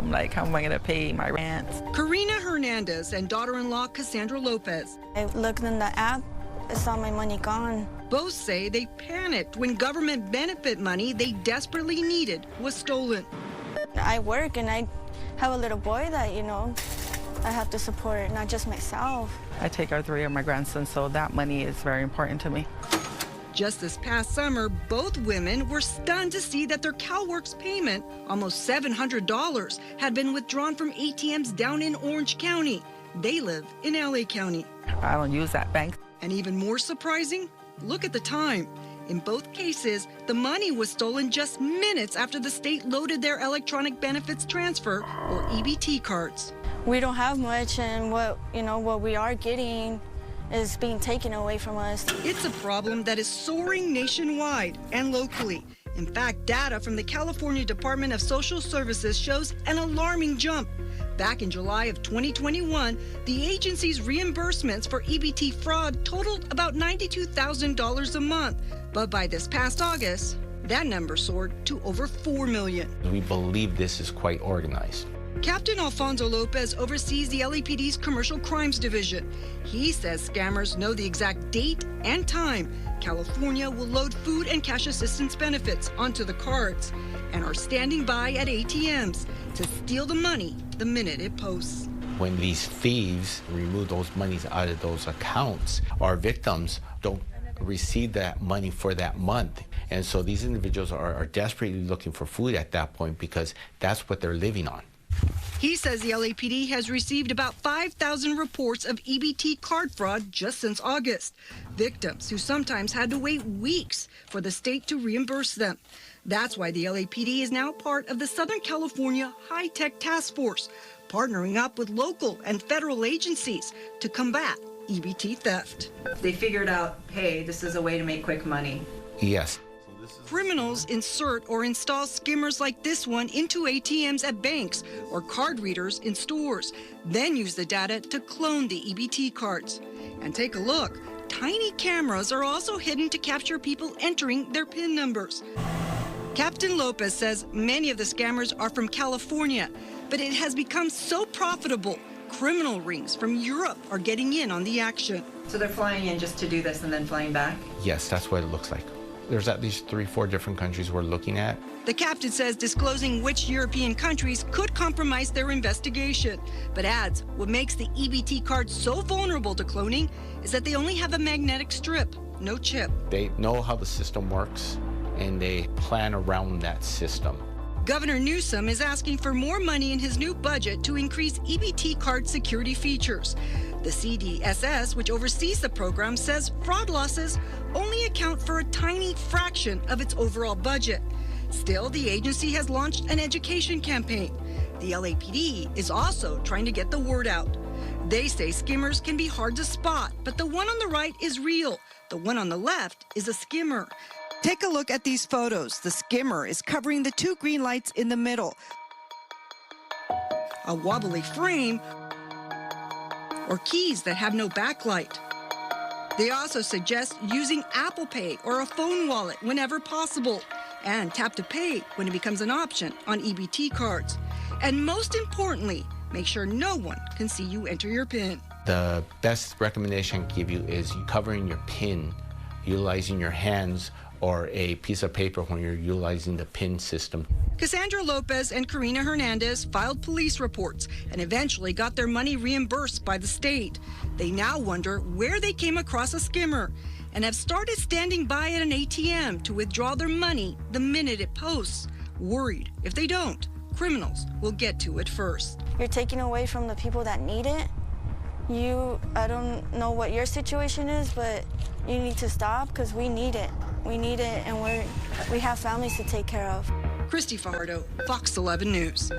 I'm like, how am I going to pay my rent? Karina Hernandez and daughter-in-law Cassandra Lopez. I looked in the app, I saw my money gone. Both say they panicked when government benefit money they desperately needed was stolen. I work and I have a little boy that, I have to support, not just myself. I take care of 3 of my grandsons, so that money is very important to me. Just this past summer, both women were stunned to see that their CalWorks payment, almost $700, had been withdrawn from ATMs down in Orange County. They live in LA County. I don't use that bank. And even more surprising, look at the time. In both cases, the money was stolen just minutes after the state loaded their electronic benefits transfer, or EBT cards. We don't have much, and what we are getting is being taken away from us. It's a problem that is soaring nationwide and locally. In fact, data from the California Department of Social Services shows an alarming jump. Back in July of 2021, the agency's reimbursements for EBT fraud totaled about $92,000 a month. But by this past August, that number soared to over $4 million. We believe this is quite organized. Captain Alfonso Lopez oversees the LAPD's Commercial Crimes Division. He says scammers know the exact date and time California will load food and cash assistance benefits onto the cards and are standing by at ATMs to steal the money the minute it posts. When these thieves remove those monies out of those accounts, our victims don't receive that money for that month. And so these individuals are desperately looking for food at that point because that's what they're living on. He says the LAPD has received about 5,000 reports of EBT card fraud just since August. Victims who sometimes had to wait weeks for the state to reimburse them. That's why the LAPD is now part of the Southern California High-Tech Task Force, partnering up with local and federal agencies to combat EBT theft. They figured out, hey, this is a way to make quick money. Yes. Criminals insert or install skimmers like this one into ATMs at banks or card readers in stores, then use the data to clone the EBT cards. And take a look, tiny cameras are also hidden to capture people entering their PIN numbers. Captain Lopez says many of the scammers are from California, but it has become so profitable, criminal rings from Europe are getting in on the action. So they're flying in just to do this and then flying back? Yes, that's what it looks like. There's at least 3-4 different countries we're looking at. The captain says disclosing which European countries could compromise their investigation, but adds what makes the EBT cards so vulnerable to cloning is that they only have a magnetic strip, no chip. They know how the system works, and they plan around that system. Governor Newsom is asking for more money in his new budget to increase EBT card security features. The CDSS, which oversees the program, says fraud losses only account for a tiny fraction of its overall budget. Still, the agency has launched an education campaign. The LAPD is also trying to get the word out. They say skimmers can be hard to spot, but the one on the right is real. The one on the left is a skimmer. Take a look at these photos. The skimmer is covering the 2 green lights in the middle. A wobbly frame or keys that have no backlight. They also suggest using Apple Pay or a phone wallet whenever possible, and tap to pay when it becomes an option on EBT cards. And most importantly, make sure no one can see you enter your PIN. The best recommendation I can give you is covering your PIN, utilizing your hands or a piece of paper when you're utilizing the PIN system. Cassandra Lopez and Karina Hernandez filed police reports and eventually got their money reimbursed by the state. They now wonder where they came across a skimmer and have started standing by at an ATM to withdraw their money the minute it posts, worried if they don't, criminals will get to it first. You're taking away from the people that need it. I don't know what your situation is, but you need to stop because we need it. We need it, and we have families to take care of. Christy Fajardo, Fox 11 News.